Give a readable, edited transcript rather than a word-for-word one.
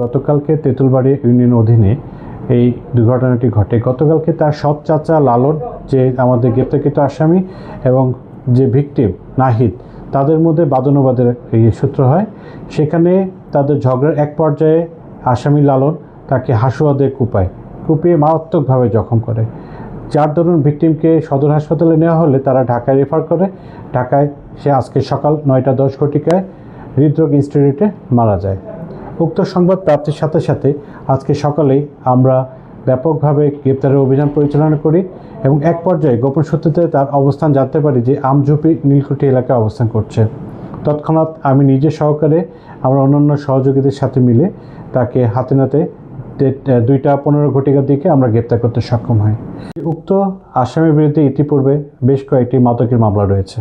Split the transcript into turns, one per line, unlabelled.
গতকালকে তেঁতুলবাড়ি ইউনিয়ন অধীনে এই দুর্ঘটনাটি ঘটে। গতকালকে তার সৎ চাচা লালন, যে আমাদের গ্রেপ্তারকৃত আসামি, এবং যে ভিকটিম নাহিদ, তাদের মধ্যে বাদানুবাদের সূত্র হয়। সেখানে তাদের ঝগড়ার এক পর্যায়ে আসামি লালন তাকে হাসুয়া দিয়ে কুপিয়ে মারাত্মকভাবে জখম করে, যার দরুন ভিকটিমকে সদর হাসপাতালে নেওয়া হলে তারা ঢাকায় রেফার করে। ঢাকায় সে আজকে সকাল 9টা 10 ঘটিকায় হৃদরোগ ইনস্টিটিউটে মারা যায়। উক্ত সংবাদ প্রাপ্তির সাথে সাথে আজকে সকালেই আমরা ব্যাপকভাবে গ্রেপ্তারের অভিযান পরিচালনা করি এবং এক পর্যায়ে গোপন সূত্রে তার অবস্থান জানতে পারি যে আমঝুপি নীলকুঠি এলাকায় অবস্থান করছে। তৎক্ষণাৎ আমি নিজে সহকারে আমরা অন্যান্য সহযোগীদের সাথে মিলে তাকে হাতে নাতে 2টা 15 ঘটিকার দিকে আমরা গ্রেপ্তার করতে সক্ষম হই। উক্ত আসামির বিরুদ্ধে ইতিপূর্বে বেশ কয়েকটি মাদকের মামলা রয়েছে।